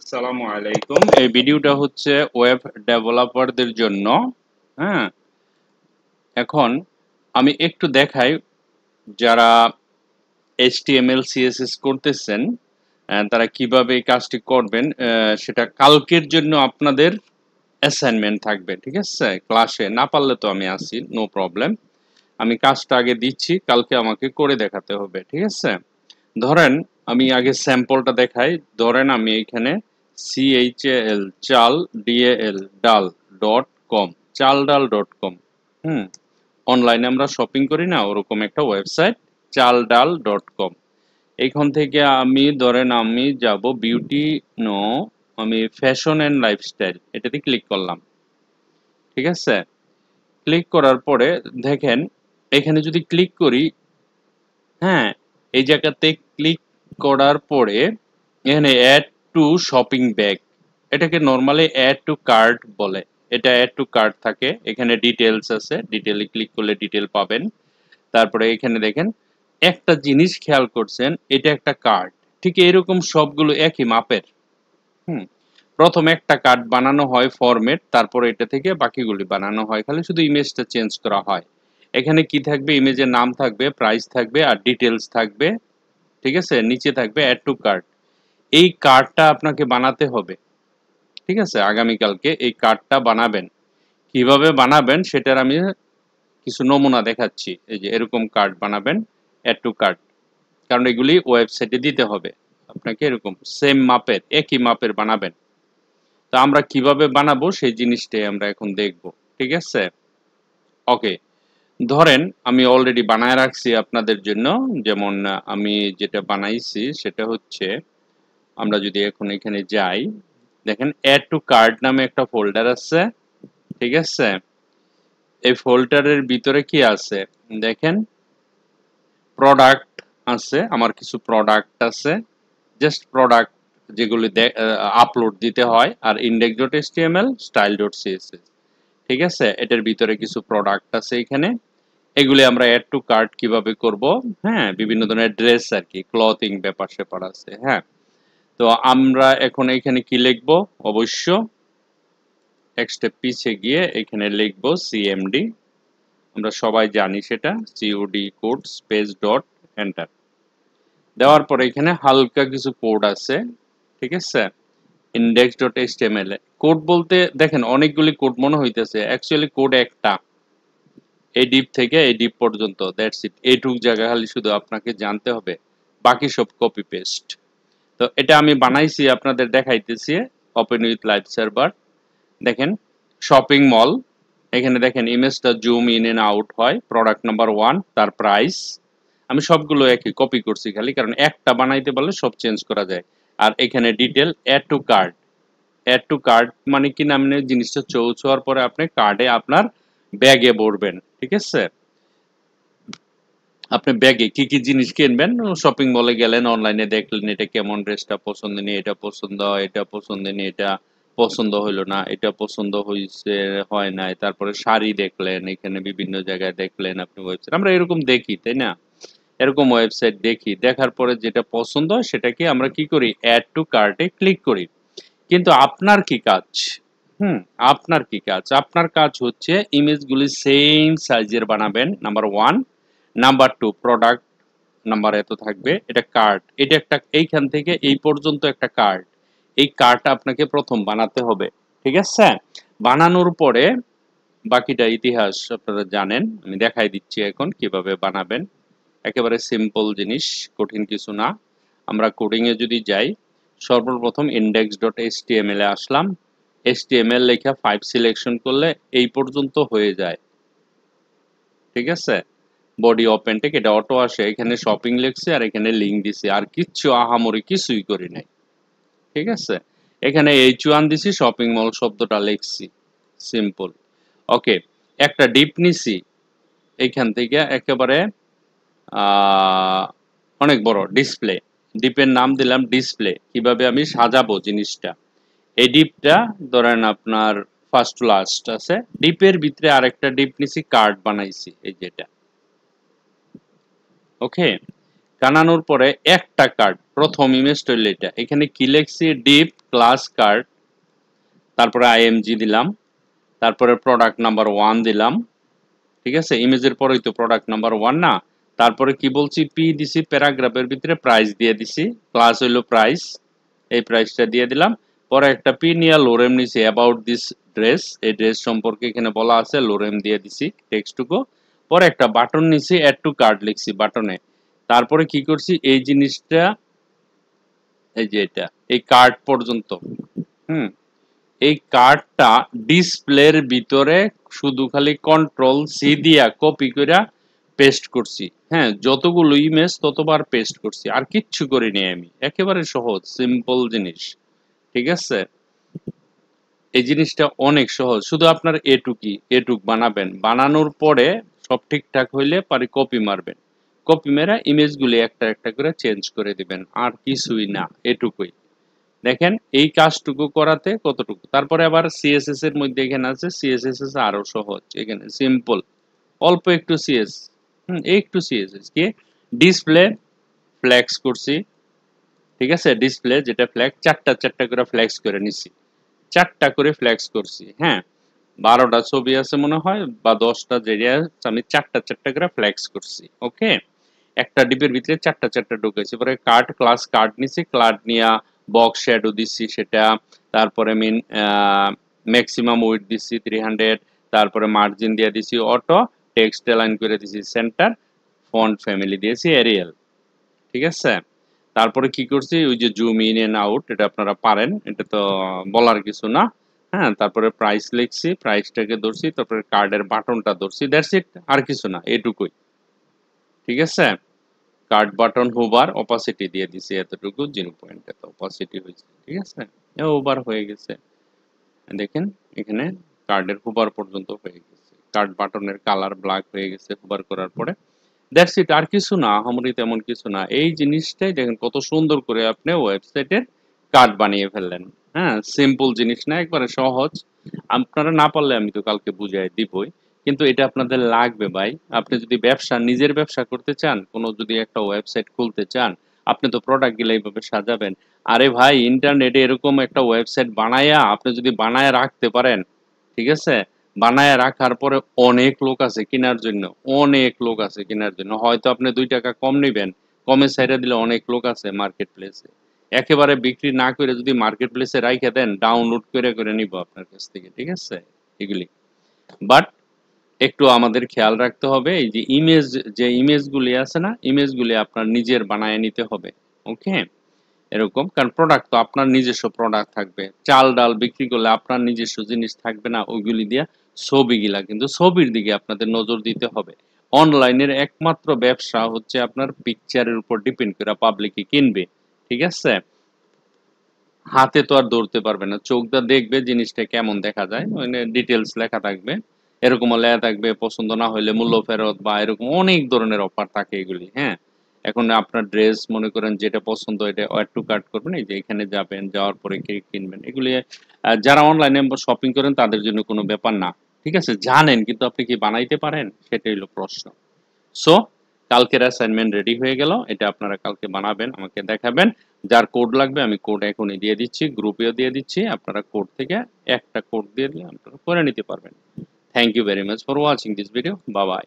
আসসালামু আলাইকুম। এই ভিডিওটা হচ্ছে ওয়েব ডেভেলপারদের জন্য। হ্যাঁ, এখন আমি একটু দেখাই যারা HTML CSS করতেছেন তারা কিভাবে এই কাজটি করবেন। সেটা কালকের জন্য আপনাদের অ্যাসাইনমেন্ট থাকবে, ঠিক আছে? ক্লাসে না পারলে তো আমি আছি, নো প্রবলেম। আমি কাজটা আগে দিচ্ছি, কালকে আমাকে করে দেখাতে হবে, ঠিক আছে? ধরেন আমি আগে স্যাম্পলটা দেখাই। ধরেন আমি এখানে CHAL চাল DAL ডাল .com চালডাল.com অনলাইনে আমরা শপিং করি না, ওরকম একটা ওয়েবসাইট চালডাল.com। এইখান থেকে আমি ধরেন আমি যাব বিউটি নো আমি ফ্যাশন অ্যান্ড লাইফস্টাইল এটাতে ক্লিক করলাম, ঠিক আছে? ক্লিক করার পরে দেখেন এখানে যদি ক্লিক করি, হ্যাঁ, এই জায়গাতে ক্লিক করার পরে এখানে অ্যাড টু শপিং ব্যাগ, এটাকে নর্মালি অ্যাড টু কার্ট বলে। এটা অ্যাড টু কার্ট থাকে, এখানে ডিটেলস আছে, ডিটেলে ক্লিক করলে ডিটেল পাবেন। তারপরে এখানে দেখেন একটা জিনিস খেয়াল করছেন, এটা একটা কার্ড, ঠিক এরকম সবগুলো একই মাপের। হুম প্রথম একটা কার্ড বানানো হয় ফরম্যাট, তারপরে এটা থেকে বাকিগুলি বানানো হয়, খালি শুধু ইমেজটা চেঞ্জ করা হয়। এখানে কি থাকবে, ইমেজের নাম থাকবে, প্রাইস থাকবে আর ডিটেলস থাকবে, ঠিক আছে? নিচে থাকবে অ্যাড টু কার্ট। এই কার্ডটা আপনাকে বানাতে হবে, ঠিক আছে? আগামীকালকে এই কার্ডটা বানাবেন। কিভাবে বানাবেন সেটার আমি কিছু নমুনা দেখাচ্ছি। এই যে এরকম কার্ড বানাবেন, অ্যাড টু কার্ট, কারণ এগুলি ওয়েবসাইটে দিতে হবে আপনাকে। এরকম সেম মাপের, একই মাপের বানাবেন। তো আমরা কিভাবে বানাবো সেই জিনিসটাই আমরা এখন দেখব, ঠিক আছে? ওকে, ধরেন আমি অলরেডি বানায় রাখছি আপনাদের জন্য। যেমন আমি যেটা বানাইছি সেটা হচ্ছে, আমরা যদি এখন এখানে যাই, দেখেন অ্যাড টু কার্ট নামে একটা ফোল্ডার আছে, ঠিক আছে? এই ফোল্ডারের ভিতরে কি আছে দেখেন, প্রোডাক্ট আছে, আমার কিছু প্রোডাক্ট আছে, জাস্ট প্রোডাক্ট যেগুলি আপলোড দিতে হয়, আর index.html style.css, ঠিক আছে? এটার ভিতরে কিছু প্রোডাক্ট আছে এখানে। এগুলি আমরা অ্যাড টু কার্ট কিভাবে করব, হ্যাঁ, বিভিন্ন ধরনের ড্রেস আর কি, ক্লথিং ব্যাপার স্যাপার আছে। হ্যাঁ, তো আমরা এখন এখানে কি লিখবো, অবশ্য এক স্টেপ পিছিয়ে গিয়ে এখানে লিখবো সিএমডি। আমরা সবাই জানি সেটা, COD code space dot enter দেওয়ার পরে এখানে হালকা কিছু কোড আছে, ঠিক আছে? index.html কোড বলতে দেখেন অনেকগুলি কোড মনে হইতেছে, অ্যাকচুয়ালি কোড একটা, এই ডিপ থেকে এই ডিপ পর্যন্ত, দ্যাটস ইট। এইটুক জায়গা খালি শুধু আপনাকে জানতে হবে, বাকি সব কপি পেস্ট। তো এটা আমি বানাইছি, আপনাদের দেখাইতেছি। ওপেন উইথ লাইভ সার্ভার, দেখেন শপিং মল, এখানে দেখেন ইমেজটা জুম ইন এন্ড আউট হয়, প্রোডাক্ট নাম্বার 1 তার প্রাইস। আমি সবগুলো একই কপি করছি খালি, কারণ একটা বানাইতে পারলে সব চেঞ্জ করা যায়। আর এখানে detail add to cart, add to cart মানে কি, নামে জিনিসটা চৌছোয়ার পরে আপনি কার্ডে আপনার ব্যাগে ভরবেন, ঠিক আছে? আপনি ব্যাগে কি কি জিনিস কিনবেন, শপিং মলে গেলেন, অনলাইনে দেখলেন এটা কেমন, ড্রেসটা পছন্দ নেই, এটা পছন্দ হয়, এটা পছন্দ নেই, এটা পছন্দ হইলো না, এটা পছন্দ হয়েছে, হয় নাই, তারপরে শাড়ি দেখলেন, এখানে বিভিন্ন জায়গায় দেখলেন আপনি ওয়েবসাইট, আমরা এরকম দেখি তাই না? এরকম ওয়েবসাইট দেখি, দেখার পরে যেটা পছন্দ হয় সেটাকে আমরা কি করি, অ্যাড টু কার্টে ক্লিক করি। কিন্তু আপনার কি কাজ? আপনার কি কাজ? আপনার কাজ হচ্ছে ইমেজগুলি সেম সাইজের বানাবেন, নাম্বার 1। নাম্বার 2, প্রোডাক্ট নাম্বার এত থাকবে, এটা কার্ড, এটা একটা, এইখান থেকে এই পর্যন্ত একটা কার্ড। এই কার্ডটা আপনাকে প্রথম বানাতে হবে, ঠিক আছে? বানানোর পরে বাকিটা ইতিহাস আপনারা জানেন, আমি দেখাই দিচ্ছি এখন কিভাবে বানাবেন। একেবারে সিম্পল জিনিস, কঠিন কিছু না। আমরা কোডিং এ যদি যাই, সর্বপ্রথম index.html এ আসলাম, html লেখা 5 সিলেকশন করলে এই পর্যন্ত হয়ে যায়, ঠিক আছে? বডি ওপেন টেক এটা অটো আসে, এখানে শপিং লিখছে আর এখানে লিংক দিছি, আর কিচ্ছু আহামরি কিছুই করি নাই, ঠিক আছে? এখানে H1 দিছি, শপিং মল শব্দটা লিখছি, সিম্পল। ওকে, একটা ডিপ নিছি, এইখান থেকে একেবারে অনেক বড় ডিসপ্লে, ডিপের নাম দিলাম ডিসপ্লে। কিভাবে আমি সাজাবো জিনিসটা, এই ডিপটা ধরেন আপনার ফার্স্ট টু লাস্ট আছে, ডিপের ভিতরে আরেকটা ডিপ নিছি, কার্ড বানাইছি, এই যেটা। ওকে, বানানোর পরে একটা কার্ড, প্রথম ইমেজ হইল এটা, এখানে কি লিখছি, ডিপ ক্লাস কার্ড, তারপরে আইএমজি দিলাম, তারপরে প্রোডাক্ট নাম্বার 1 দিলাম, ঠিক আছে, ইমেজের পরেই তো প্রোডাক্ট নাম্বার 1 না, তারপরে কি বলছি, পি দিছি, প্যারাগ্রাফের ভিতরে প্রাইস দিয়ে দিছি, ক্লাস হইলো প্রাইস, এই প্রাইসটা দিয়ে দিলাম, পরে একটা পি নিয়ে লোরেম নিছি, অ্যাবাউট দিস ড্রেস, এই ড্রেস সম্পর্কে এখানে বলা আছে, লোরেম দিয়ে দিছি টেক্সটটুকু, পরে একটা বাটন নিছি, অ্যাড টু কার্ট লিখছি বাটনে, তারপরে কি করছি, এই জিনিসটা, এই যে এটা, এই কার্ট পর্যন্ত, এই কার্ডটা ডিসপ্লের ভিতরে শুধু খালি কন্ট্রোল সি দিয়া কপি করে পেস্ট করছি, হ্যাঁ, যতগুলো ইমেজ ততবার পেস্ট করছি, আর কিচ্ছু করিনি আমি, একেবারে সহজ সিম্পল জিনিস, ঠিক আছে, এই জিনিসটা অনেক সহজ, শুধু আপনার এটুক বানাবেন, বানানোর পরে সব ঠিকঠাক হইলে পরে কপি মারবেন, কপি মেরা ইমেজগুলি একটা একটা করে চেঞ্জ করে দিবেন, আর কিছুই না, এটুকুই। দেখেন এই কাজটুকু করাতে কতটুকু, তারপরে আবার সিএসএস এর মধ্যে এখানে আছে, সিএসএস আরো সহজ, এখানে সিম্পল, অল্প একটু সিএস, একটু সিএসএস কি ডিসপ্লে ফ্ল্যাক্স করছি, ঠিক আছে, ডিসপ্লে যেটা ফ্ল্যাগ, চারটা চারটা করে ফ্ল্যাক্স করে নিছি, চারটা করে ফ্ল্যাক্স করছি, হ্যাঁ, 12টা ছবি আছে মনে হয় বা 10টা যেটা, আমি চারটা চারটা করে ফ্ল্যাক্স করছি, ওকে, একটা ডিপের ভিতরে চারটা চারটা ঢুকেছে, পরে কার্ড ক্লাস কার্ড নিছি, কার্ড নিয়া বক্স শ্যাডো দিছি সেটা, তারপরে ম্যাক্সিমাম উইডথ দিছি 300, তারপরে মার্জিন দিয়ে দিছি অটো, টেক্সট অ্যালাইন করে দিছি সেন্টার, ফন্ট ফ্যামিলি দিয়েছি এরিয়াল, ঠিক আছে, তারপরে কি করছি, ওই যে জুম ইন এন্ড আউট, এটা আপনারা পারেন, এটা তো বলার কিছু না, হ্যাঁ, তারপরে প্রাইস লিখছি, প্রাইসটাকে ধরছি, তারপরে কার্ডের বাটনটা ধরছি, দ্যাটস ইট, আর কিছু না, এটুকুই, ঠিক আছে, কার্ড বাটন হোভার, অপাসিটি দিয়ে দিছি এতটুকু, 0 এত অপাসিটি হয়েছে, ঠিক আছে, হোভার হয়ে গেছে, দেখেন এখানে কার্ডের হোভার পর্যন্ত হয়ে গেছে, কার্ড বাটনের কালার ব্ল্যাক হয়ে গেছে হোভার করার পরে, দ্যাটস ইট, আর কিছু না, আহামরি তেমন কিছু না, এই জিনিসটাই দেখেন কত সুন্দর করে আপনি ওয়েবসাইটের কার্ড বানিয়ে ফেললেন, হ্যাঁ, সিম্পল জিনিস না, একবারে সহজ, আপনারা না পারলে আমি তো কালকে বুঝাই দিবই, কিন্তু এটা আপনাদের লাগবে ভাই, আপনি যদি নিজের ব্যবসা করতে চান, কোনো যদি একটা ওয়েবসাইট খুলতে চান, আপনি তো প্রোডাক্ট গুলো এইভাবে সাজাবেন, আরে ভাই ইন্টারনেটে এরকম একটা ওয়েবসাইট বানায়া আপনি যদি বানায় রাখতে পারেন, ঠিক আছে, বানায় রাখার পরে অনেক লোক আছে কেনার জন্য, অনেক লোক আছে কেনার জন্য, হয়তো আপনি 2 টাকা কম নেবেন, কমে ছাইড়া দিলে অনেক লোক আছে মার্কেট প্লেসে, একেবারে বিক্রি না করে যদি মার্কেট প্লেসে রাইখা দেন, ডাউনলোড করে করে নিব আপনার কাছ থেকে, ঠিক আছে, এগুলি, বাট একটু আমাদের খেয়াল রাখতে হবে, এই যে ইমেজগুলি আছে না, ইমেজগুলি আপনার নিজের বানায় নিতে হবে, ওকে, এরকম, কারণ প্রোডাক্ট তো আপনার নিজস্ব প্রোডাক্ট থাকবে, চাল ডাল বিক্রি করলে আপনার নিজস্ব জিনিস থাকবে না, ওইগুলি দিয়ে ছবিগুলা, কিন্তু ছবির দিকে আপনাদের নজর দিতে হবে, অনলাইনের একমাত্র ব্যবসা হচ্ছে আপনার পিকচারের উপর ডিপেন্ড করে পাবলিকে কিনবে, ঠিক আছে, হাতে তো আর ধরতে পারবে না, চোখ দা দেখবে জিনিসটা কেমন দেখা যায়, ওখানে ডিটেলস লেখা থাকবে, এরকম লেখা থাকবে, পছন্দ না হলে মূল্য ফেরত বা এরকম অনেক ধরনের অফার থাকে এগুলি, হ্যাঁ, এখন আপনার ড্রেস মনে করেন যেটা পছন্দ এটা অ্যাড টু কার্ট করবেন, এই যে এখানে যাবেন, যাওয়ার পরে কিনবেন, এগুলি যারা অনলাইনে শপিং করেন তাদের জন্য কোনো ব্যাপার না, ঠিক আছে, জানেন, কিন্তু আপনি কি বানাইতে পারেন, সেটাই হলো প্রশ্ন। সো কালকের অ্যাসাইনমেন্ট রেডি হয়ে গেল, এটা আপনারা কালকে বানাবেন, আমাকে দেখাবেন, যার কোড লাগবে আমি কোড এখনই দিয়ে দিচ্ছি, গ্রুপেও দিয়ে দিচ্ছি, আপনারা কোড থেকে একটা কোড দিয়ে আপনারা করে নিতে পারবেন। Thank you very much for watching this video, bye by.